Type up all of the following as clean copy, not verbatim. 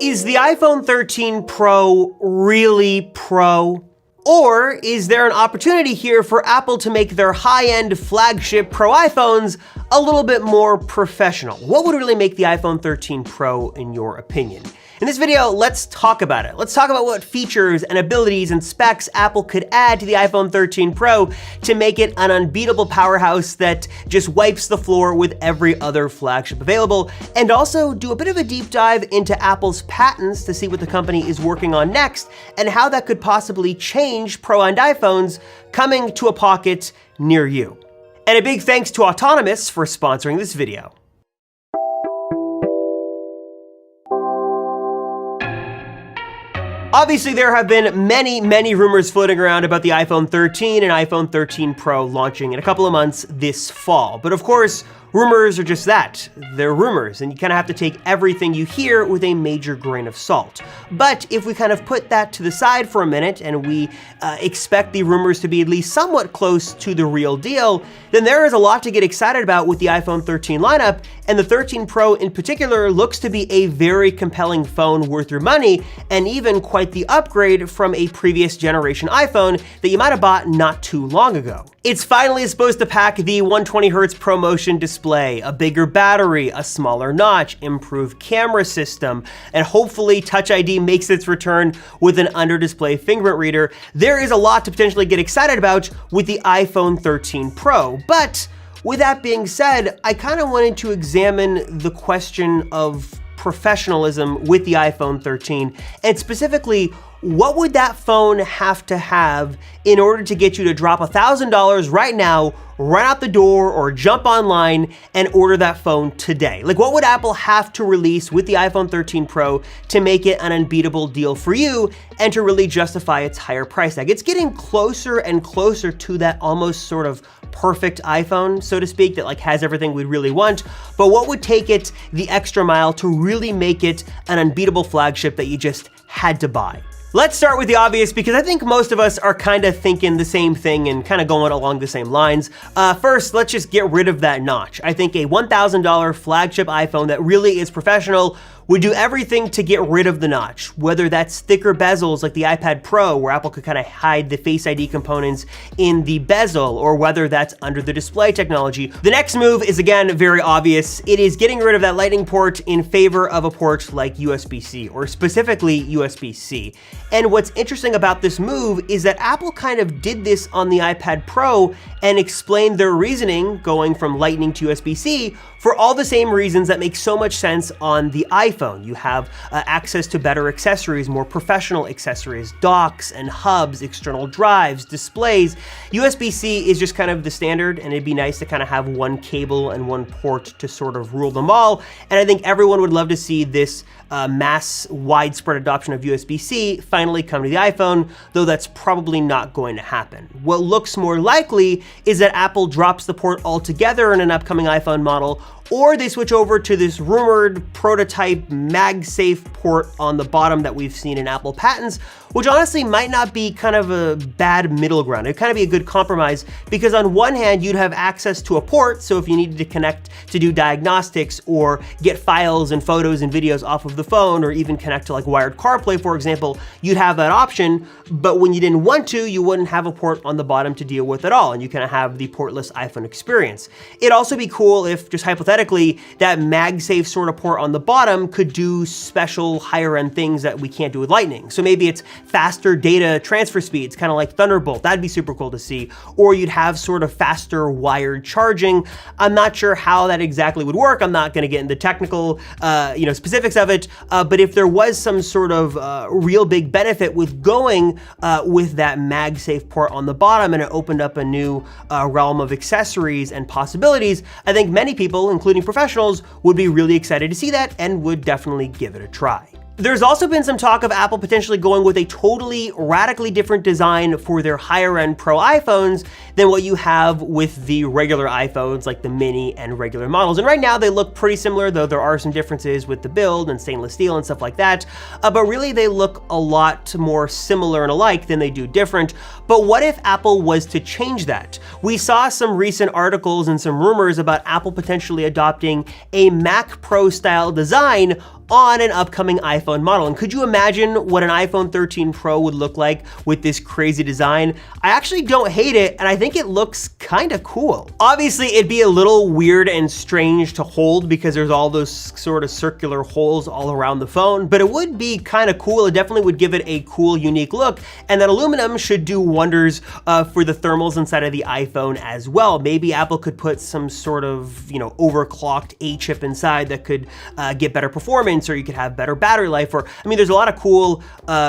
Is the iPhone 13 Pro really Pro? Or is there an opportunity here for Apple to make their high-end flagship Pro iPhones a little bit more professional? What would really make the iPhone 13 Pro in your opinion? In this video, let's talk about it. Let's talk about what features and abilities and specs Apple could add to the iPhone 13 Pro to make it an unbeatable powerhouse that just wipes the floor with every other flagship available, and also do a bit of a deep dive into Apple's patents to see what the company is working on next and how that could possibly change Pro-end iPhones coming to a pocket near you. And a big thanks to Autonomous for sponsoring this video. Obviously, there have been many rumors floating around about the iPhone 13 and iPhone 13 Pro launching in a couple of months this fall. But of course, rumors are just that. They're rumors, and you kind of have to take everything you hear with a major grain of salt. But if we kind of put that to the side for a minute and we expect the rumors to be at least somewhat close to the real deal, then there is a lot to get excited about with the iPhone 13 lineup, and the 13 Pro in particular looks to be a very compelling phone worth your money, and even quite the upgrade from a previous generation iPhone that you might have bought not too long ago. It's finally supposed to pack the 120Hz ProMotion display, a bigger battery, a smaller notch, improved camera system, and hopefully Touch ID makes its return with an under-display fingerprint reader. There is a lot to potentially get excited about with the iPhone 13 Pro, but with that being said, I kind of wanted to examine the question of professionalism with the iPhone 13, and specifically, what would that phone have to have in order to get you to drop $1,000 right now, run out the door, or jump online and order that phone today? Like, what would Apple have to release with the iPhone 13 Pro to make it an unbeatable deal for you and to really justify its higher price tag? It's getting closer and closer to that almost sort of perfect iPhone, so to speak, that like has everything we'd really want. But what would take it the extra mile to really make it an unbeatable flagship that you just had to buy? Let's start with the obvious, because I think most of us are kind of thinking the same thing and kind of going along the same lines. First, let's just get rid of that notch. I think a $1,000 flagship iPhone that really is professional would do everything to get rid of the notch, whether that's thicker bezels like the iPad Pro, where Apple could kind of hide the Face ID components in the bezel, or whether that's under the display technology. The next move is, again, very obvious. It is getting rid of that Lightning port in favor of a port like USB-C, or specifically USB-C. And what's interesting about this move is that Apple kind of did this on the iPad Pro and explained their reasoning going from Lightning to USB-C for all the same reasons that make so much sense on the iPhone. You have access to better accessories, more professional accessories, docks and hubs, external drives, displays. USB-C is just kind of the standard, and it'd be nice to kind of have one cable and one port to sort of rule them all. And I think everyone would love to see this mass widespread adoption of USB-C finally come to the iPhone, though that's probably not going to happen. What looks more likely is that Apple drops the port altogether in an upcoming iPhone model, or they switch over to this rumored prototype MagSafe port on the bottom that we've seen in Apple patents, which honestly might not be kind of a bad middle ground. It'd kind of be a good compromise, because on one hand, you'd have access to a port, so if you needed to connect to do diagnostics or get files and photos and videos off of the phone, or even connect to like wired CarPlay, for example, you'd have that option. But when you didn't want to, you wouldn't have a port on the bottom to deal with at all, and you kind of have the portless iPhone experience. It'd also be cool if, just hypothetically, that MagSafe sort of port on the bottom could do special higher end things that we can't do with Lightning. So maybe it's faster data transfer speeds, kind of like Thunderbolt. That'd be super cool to see. Or you'd have sort of faster wired charging. I'm not sure how that exactly would work. I'm not going to get into technical specifics of it. But if there was some sort of real big benefit with going with that MagSafe port on the bottom, and it opened up a new realm of accessories and possibilities, I think many people, including professionals, would be really excited to see that and would definitely give it a try. There's also been some talk of Apple potentially going with a totally radically different design for their higher end Pro iPhones than what you have with the regular iPhones, like the mini and regular models. And right now they look pretty similar, though there are some differences with the build and stainless steel and stuff like that. But really they look a lot more similar and alike than they do different. But what if Apple was to change that? We saw some recent articles and some rumors about Apple potentially adopting a Mac Pro style design on an upcoming iPhone iPhone model. And could you imagine what an iPhone 13 Pro would look like with this crazy design? I actually don't hate it, and I think it looks kind of cool. Obviously, it'd be a little weird and strange to hold because there's all those sort of circular holes all around the phone, but it would be kind of cool. It definitely would give it a cool, unique look, and that aluminum should do wonders for the thermals inside of the iPhone as well. Maybe Apple could put some sort of, overclocked A chip inside that could get better performance, or you could have better battery life, or, there's a lot of cool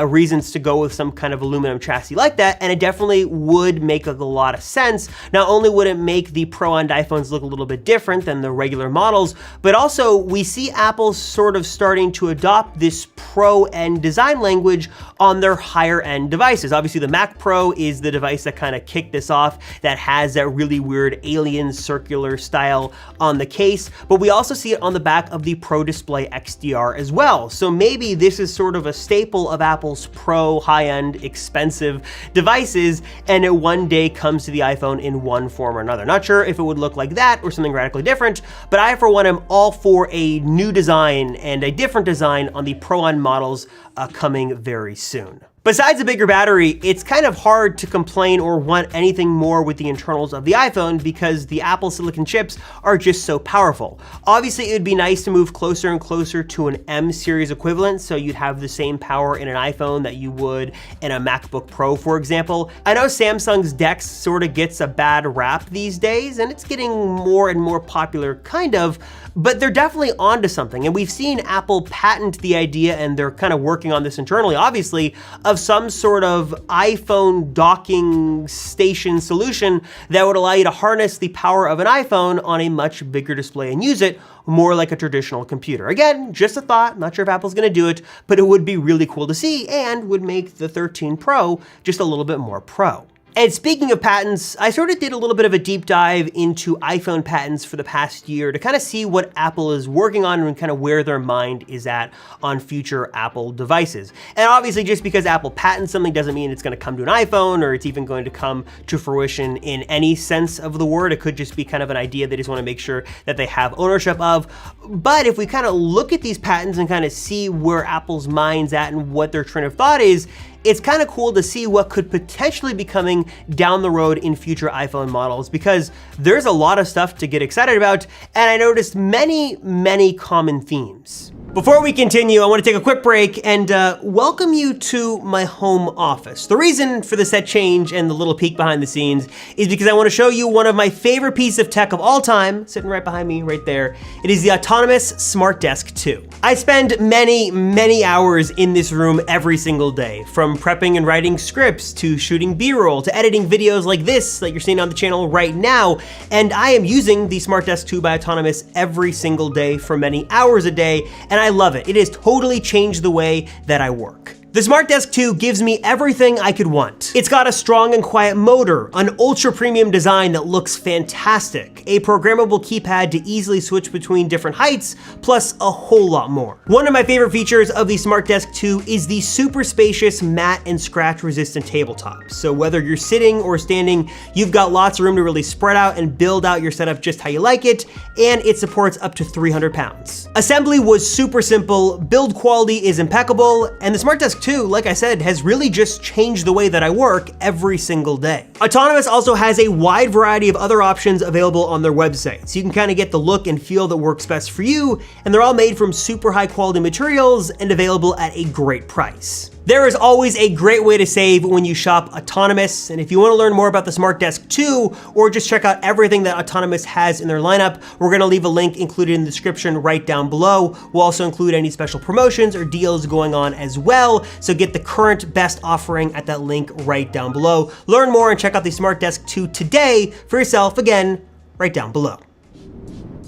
reasons to go with some kind of aluminum chassis like that, and it definitely would make a lot of sense. Not only would it make the Pro-end iPhones look a little bit different than the regular models, but also we see Apple sort of starting to adopt this Pro-end design language on their higher-end devices. Obviously, the Mac Pro is the device that kind of kicked this off, that has that really weird alien circular style on the case, but we also see it on the back of the Pro Display XDR as well. So maybe this is sort of a staple of Apple's Pro high-end expensive devices, and it one day comes to the iPhone in one form or another. Not sure if it would look like that or something radically different, but I, for one, am all for a new design and a different design on the Pro-end models coming very soon. Besides a bigger battery, it's kind of hard to complain or want anything more with the internals of the iPhone because the Apple Silicon chips are just so powerful. Obviously, it would be nice to move closer and closer to an M series equivalent, so you'd have the same power in an iPhone that you would in a MacBook Pro, for example. I know Samsung's DeX sort of gets a bad rap these days, and it's getting more and more popular, kind of, but they're definitely onto something. And we've seen Apple patent the idea, and they're kind of working on this internally, obviously, of some sort of iPhone docking station solution that would allow you to harness the power of an iPhone on a much bigger display and use it more like a traditional computer. Again, just a thought, not sure if Apple's gonna do it, but it would be really cool to see and would make the 13 Pro just a little bit more pro. And speaking of patents, I sort of did a little bit of a deep dive into iPhone patents for the past year to kind of see what Apple is working on and kind of where their mind is at on future Apple devices. And obviously, just because Apple patents something doesn't mean it's going to come to an iPhone or it's even going to come to fruition in any sense of the word. It could just be kind of an idea they just want to make sure that they have ownership of. But if we kind of look at these patents and kind of see where Apple's mind's at and what their train of thought is, it's kind of cool to see what could potentially be coming down the road in future iPhone models, because there's a lot of stuff to get excited about, and I noticed many common themes. Before we continue, I want to take a quick break and welcome you to my home office. The reason for the set change and the little peek behind the scenes is because I want to show you one of my favorite pieces of tech of all time, sitting right behind me right there. It is the autonomous Smart Desk 2. I spend many hours in this room every single day, from prepping and writing scripts to shooting B-roll to editing videos like this that you're seeing on the channel right now, and I am using the Smart Desk 2 by Autonomous every single day for many hours a day, and I love it. It has totally changed the way that I work. The Smart Desk 2 gives me everything I could want. It's got a strong and quiet motor, an ultra premium design that looks fantastic, a programmable keypad to easily switch between different heights, plus a whole lot more. One of my favorite features of the Smart Desk 2 is the super spacious matte and scratch resistant tabletop. So whether you're sitting or standing, you've got lots of room to really spread out and build out your setup just how you like it, and it supports up to 300 pounds. Assembly was super simple, build quality is impeccable, and the Smart Desk 2, like I said, has really just changed the way that I work every single day. Autonomous also has a wide variety of other options available on their website, so you can kind of get the look and feel that works best for you, and they're all made from super high quality materials and available at a great price. There is always a great way to save when you shop Autonomous, and if you want to learn more about the Smart Desk 2 or just check out everything that Autonomous has in their lineup, we're going to leave a link included in the description right down below. We'll also include any special promotions or deals going on as well, so get the current best offering at that link right down below. Learn more and check out the Smart Desk 2 today for yourself, again, right down below.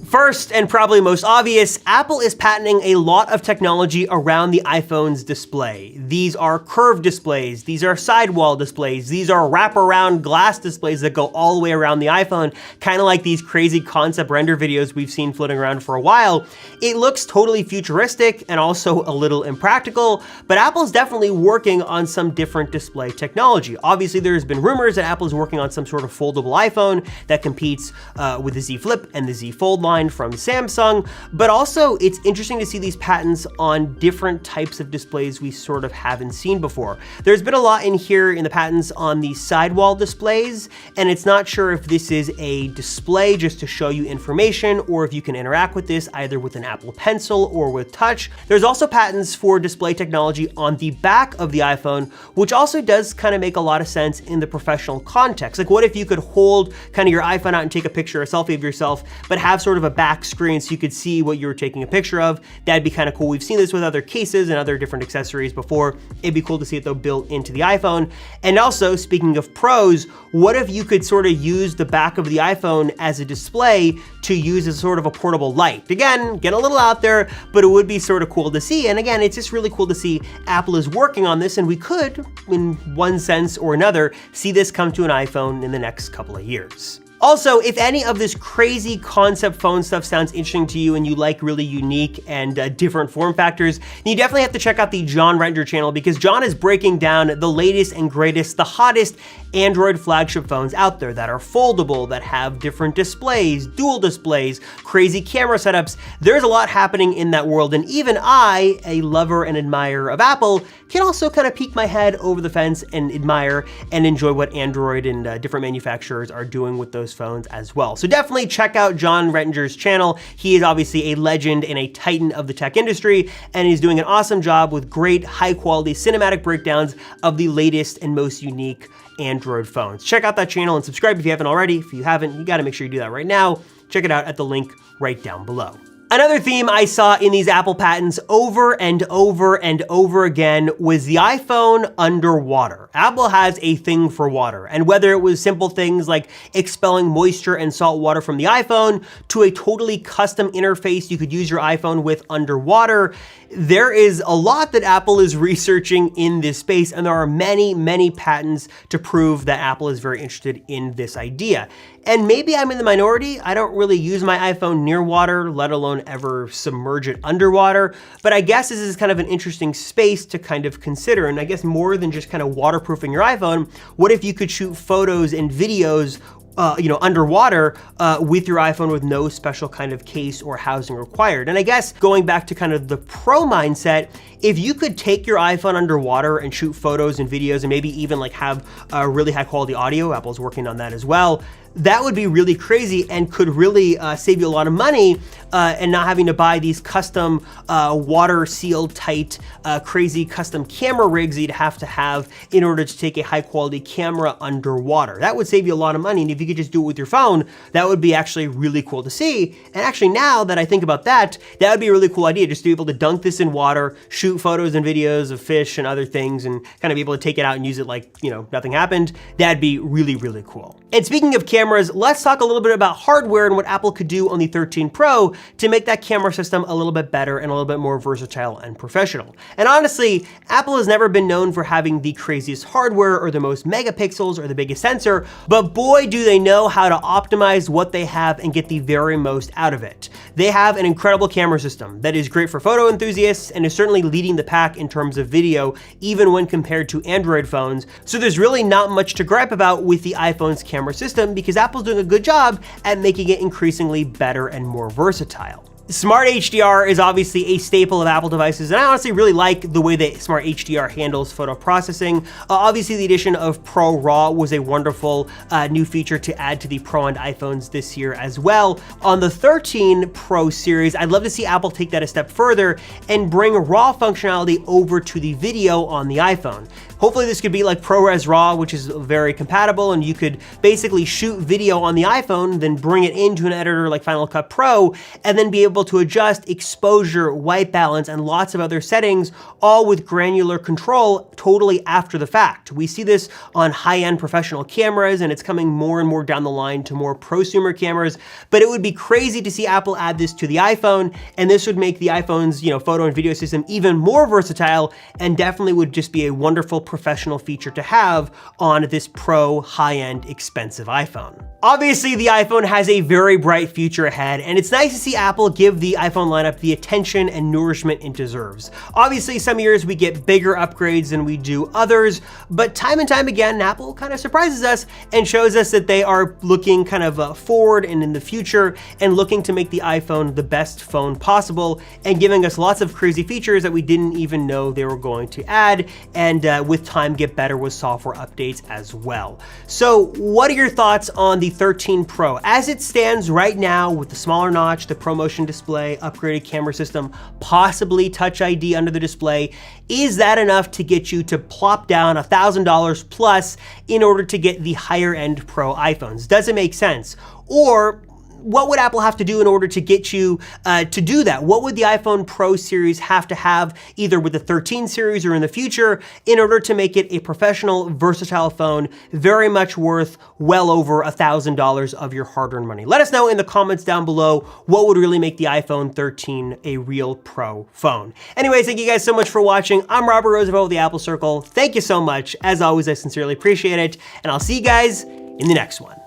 First, and probably most obvious, Apple is patenting a lot of technology around the iPhone's display. These are curved displays, these are sidewall displays, these are wraparound glass displays that go all the way around the iPhone, kind of like these crazy concept render videos we've seen floating around for a while. It looks totally futuristic and also a little impractical, but Apple's definitely working on some different display technology. Obviously, there's been rumors that Apple is working on some sort of foldable iPhone that competes with the Z Flip and the Z Fold line. line from Samsung, but also it's interesting to see these patents on different types of displays we sort of haven't seen before. There's been a lot in here in the patents on the sidewall displays, and it's not sure if this is a display just to show you information or if you can interact with this either with an Apple Pencil or with touch. There's also patents for display technology on the back of the iPhone, which also does kind of make a lot of sense in the professional context. Like, what if you could hold kind of your iPhone out and take a picture, a selfie of yourself, but have sort of a back screen so you could see what you were taking a picture of? That'd be kind of cool. We've seen this with other cases and other different accessories before. It'd be cool to see it though built into the iPhone. And also, speaking of pros, what if you could sort of use the back of the iPhone as a display to use as sort of a portable light? Again, get a little out there, but it would be sort of cool to see. And again, it's just really cool to see Apple is working on this, and we could, in one sense or another, see this come to an iPhone in the next couple of years. Also, if any of this crazy concept phone stuff sounds interesting to you and you like really unique and different form factors, then you definitely have to check out the John Rettinger channel, because John is breaking down the latest and greatest, the hottest Android flagship phones out there that are foldable, that have different displays, dual displays, crazy camera setups. There's a lot happening in that world, and even I, a lover and admirer of Apple, can also kind of peek my head over the fence and admire and enjoy what Android and different manufacturers are doing with those phones as well. So definitely check out John Rettinger's channel. He is obviously a legend and a titan of the tech industry, and he's doing an awesome job with great high quality cinematic breakdowns of the latest and most unique Android phones. Check out that channel and subscribe if you haven't already. If you haven't, you gotta make sure you do that right now. Check it out at the link right down below. Another theme I saw in these Apple patents over and over and over again was the iPhone underwater. Apple has a thing for water, and whether it was simple things like expelling moisture and salt water from the iPhone to a totally custom interface you could use your iPhone with underwater, there is a lot that Apple is researching in this space, and there are many, many patents to prove that Apple is very interested in this idea. And maybe I'm in the minority. I don't really use my iPhone near water, let alone ever submerge it underwater. But I guess this is kind of an interesting space to kind of consider. And I guess more than just kind of waterproofing your iPhone, what if you could shoot photos and videos underwater with your iPhone with no special kind of case or housing required? And I guess going back to kind of the pro mindset, if you could take your iPhone underwater and shoot photos and videos and maybe even like have really high quality audio, Apple's working on that as well, that would be really crazy and could really save you a lot of money and not having to buy these custom water sealed tight, crazy custom camera rigs that you'd have to have in order to take a high quality camera underwater. That would save you a lot of money. And if you could just do it with your phone, that would be actually really cool to see. And actually now that I think about that, that would be a really cool idea, just to be able to dunk this in water, shoot photos and videos of fish and other things, and kind of be able to take it out and use it like, nothing happened. That'd be really, really cool. And speaking of cameras, let's talk a little bit about hardware and what Apple could do on the 13 Pro to make that camera system a little bit better and a little bit more versatile and professional. And honestly, Apple has never been known for having the craziest hardware or the most megapixels or the biggest sensor, but boy, do they know how to optimize what they have and get the very most out of it. They have an incredible camera system that is great for photo enthusiasts and is certainly leading the pack in terms of video, even when compared to Android phones. So there's really not much to gripe about with the iPhone's camera system, because Apple's doing a good job at making it increasingly better and more versatile. Smart HDR is obviously a staple of Apple devices, and I honestly really like the way that Smart HDR handles photo processing. Obviously, the addition of Pro RAW was a wonderful new feature to add to the Pro and iPhones this year as well. On the 13 Pro series, I'd love to see Apple take that a step further and bring RAW functionality over to the video on the iPhone. Hopefully this could be like ProRes RAW, which is very compatible, and you could basically shoot video on the iPhone, then bring it into an editor like Final Cut Pro, and then be able to adjust exposure, white balance, and lots of other settings, all with granular control totally after the fact. We see this on high-end professional cameras, and it's coming more and more down the line to more prosumer cameras, but it would be crazy to see Apple add this to the iPhone, and this would make the iPhone's photo and video system even more versatile, and definitely would just be a wonderful professional feature to have on this Pro high-end expensive iPhone. Obviously, the iPhone has a very bright future ahead, and it's nice to see Apple give give the iPhone lineup the attention and nourishment it deserves. Obviously, some years we get bigger upgrades than we do others, but time and time again, Apple kind of surprises us and shows us that they are looking kind of forward and in the future and looking to make the iPhone the best phone possible and giving us lots of crazy features that we didn't even know they were going to add, and with time get better with software updates as well. So what are your thoughts on the 13 Pro? As it stands right now with the smaller notch, the ProMotion display, upgraded camera system, possibly Touch ID under the display, is that enough to get you to plop down $1,000 plus in order to get the higher end Pro iPhones? Does it make sense? Or what would Apple have to do in order to get you to do that? What would the iPhone Pro series have to have either with the 13 series or in the future in order to make it a professional, versatile phone, very much worth well over $1,000 of your hard-earned money? Let us know in the comments down below what would really make the iPhone 13 a real Pro phone. Anyways, thank you guys so much for watching. I'm Robert Roosevelt with the Apple Circle. Thank you so much. As always, I sincerely appreciate it, and I'll see you guys in the next one.